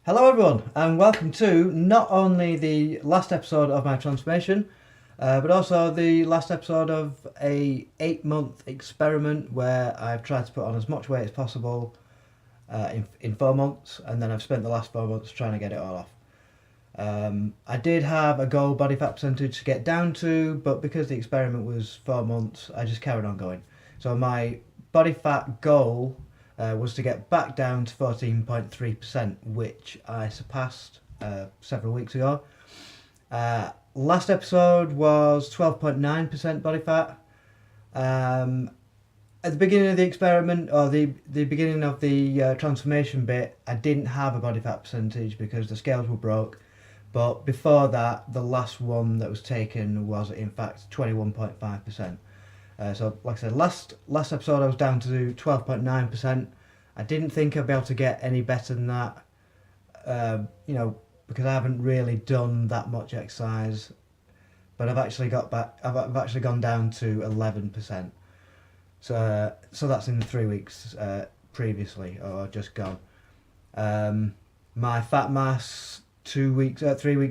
Hello everyone and welcome to not only the last episode of my transformation but also the last episode of a 8-month experiment where I've tried to put on as much weight as possible in 4 months, and then I've spent the last 4 months trying to get it all off. I did have a goal body fat percentage to get down to, but because the experiment was 4 months I just carried on going. So my body fat goal was to get back down to 14.3%, which I surpassed several weeks ago. Last episode was 12.9% body fat. At the beginning of the experiment, or the beginning of the transformation bit, I didn't have a body fat percentage because the scales were broke. But before that, the last one that was taken was in fact 21.5%. So like I said, last episode I was down to 12.9%. I didn't think I'd be able to get any better than that, because I haven't really done that much exercise. But I've actually got back. I've actually gone down to 11%. So that's in the 3 weeks previously, or just gone. My fat mass 3 weeks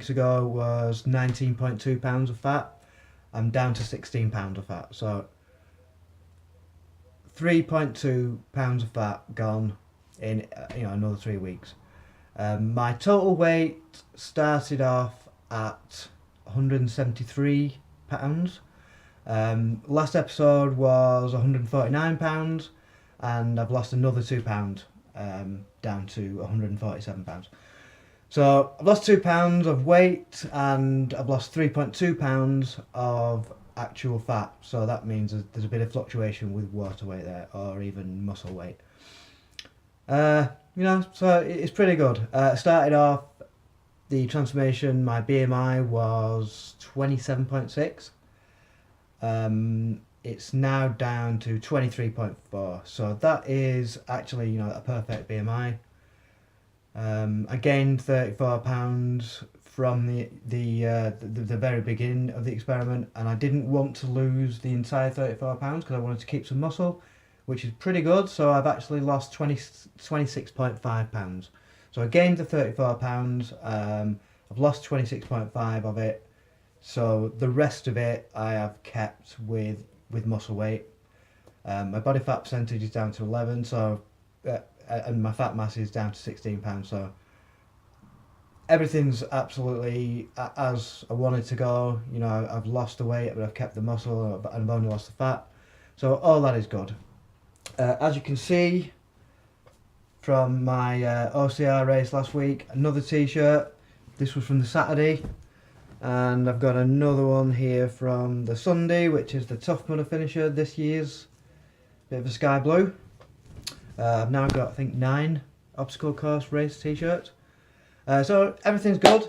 ago was 19.2 pounds of fat. I'm down to 16 pounds of fat. So 3.2 pounds of fat gone in another 3 weeks. My total weight started off at 173 pounds. Last episode was 149 pounds, and I've lost another 2 pounds, down to 147 pounds. So I've lost 2 pounds of weight, and I've lost 3.2 pounds of actual fat. So that means there's a bit of fluctuation with water weight there, or even muscle weight. So it's pretty good. Started off the transformation, my BMI was 27.6. It's now down to 23.4. So that is actually, a perfect BMI. I gained 34 pounds from the very beginning of the experiment, and I didn't want to lose the entire 34 pounds because I wanted to keep some muscle, which is pretty good. So I've actually lost 26.5 pounds. So I gained the 34 pounds. I've lost 26.5 of it. So the rest of it I have kept with muscle weight. My body fat percentage is down to 11. So and my fat mass is down to 16 pounds. So everything's absolutely as I wanted to go. I've lost the weight, but I've kept the muscle, and I've only lost the fat. So all that is good. As you can see from my OCR race last week, another t-shirt. This was from the Saturday, and I've got another one here from the Sunday, which is the Tough Mudder finisher this year's. Bit of a sky blue. I've now got, I think, 9 obstacle course race t-shirts. So everything's good.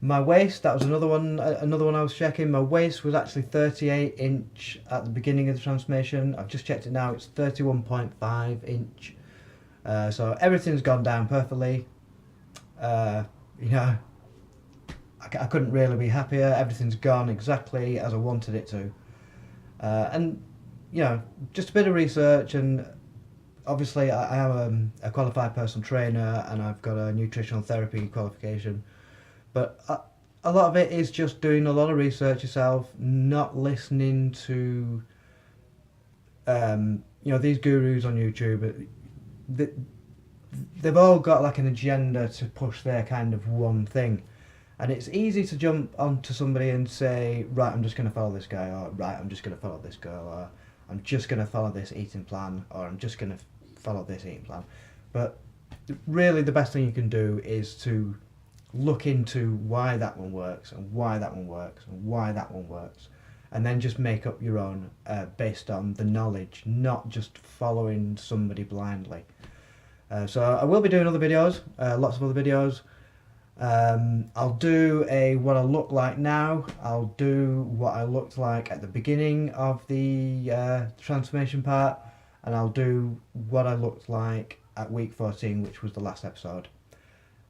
My waist, that was another one I was checking. My waist was actually 38 inch at the beginning of the transformation. I've just checked it now, it's 31.5 inch. So everything's gone down perfectly. I couldn't really be happier. Everything's gone exactly as I wanted it to. And just a bit of research, and obviously I am a qualified personal trainer, and I've got a nutritional therapy qualification. But a lot of it is just doing a lot of research yourself, not listening to these gurus on YouTube. They've all got like an agenda to push their kind of one thing, and it's easy to jump onto somebody and say, right, I'm just going to follow this guy, or right, I'm just going to follow this girl, or I'm just going to follow this eating plan, or I'm just going to follow this eating plan. But really the best thing you can do is to look into why that one works, and why that one works, and why that one works, and then just make up your own based on the knowledge, not just following somebody blindly. So I will be doing other videos, lots of other videos. I'll do a what I look like now. I'll do what I looked like at the beginning of the transformation part, and I'll do what I looked like at week 14, which was the last episode.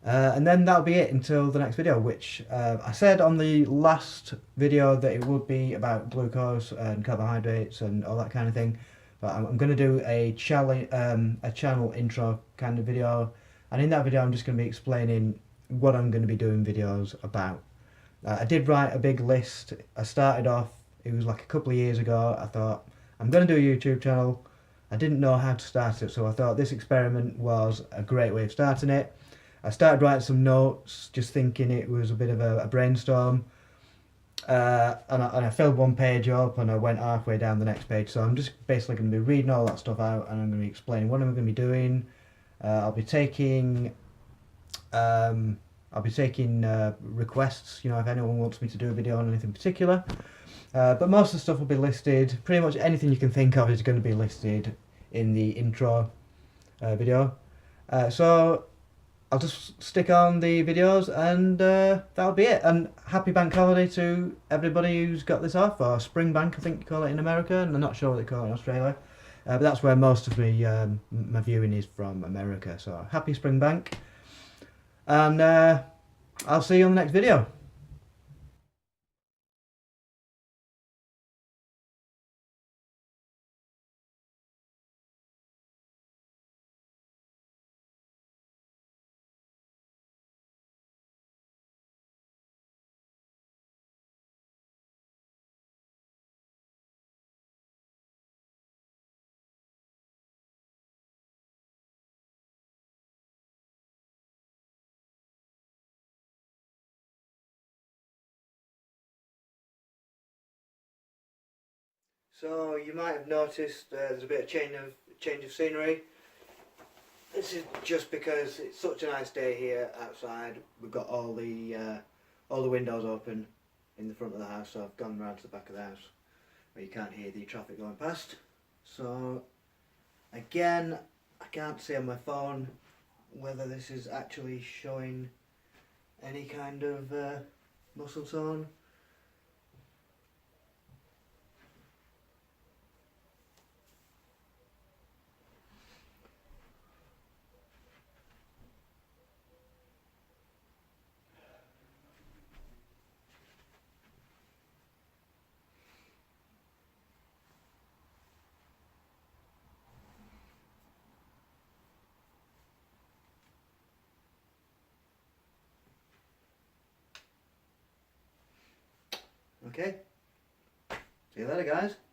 And then that'll be it until the next video, which I said on the last video that it would be about glucose and carbohydrates and all that kind of thing. But I'm going to do a channel intro kind of video and in that video I'm just going to be explaining what I'm going to be doing videos about. I did write a big list. I started off, it was like a couple of years ago, I thought I'm going to do a YouTube channel. I didn't know how to start it, so I thought this experiment was a great way of starting it. I started writing some notes, just thinking it was a bit of a brainstorm. And I filled one page up and I went halfway down the next page. So I'm just basically going to be reading all that stuff out, and I'm going to be explaining what I'm going to be doing. I'll be taking requests, you know, if anyone wants me to do a video on anything particular. But most of the stuff will be listed. Pretty much anything you can think of is going to be listed in the intro video. So I'll just stick on the videos, and that'll be it. And happy bank holiday to everybody who's got this off, or spring bank I think you call it in America, and I'm not sure what they call it in Australia. But that's where most of my viewing is from, America. So happy spring bank, and I'll see you on the next video. So you might have noticed there's a bit of change of scenery. This is just because it's such a nice day here outside. We've got all the windows open in the front of the house, so I've gone round to the back of the house where you can't hear the traffic going past. So again, I can't see on my phone whether this is actually showing any kind of muscle tone. Okay, see you later guys.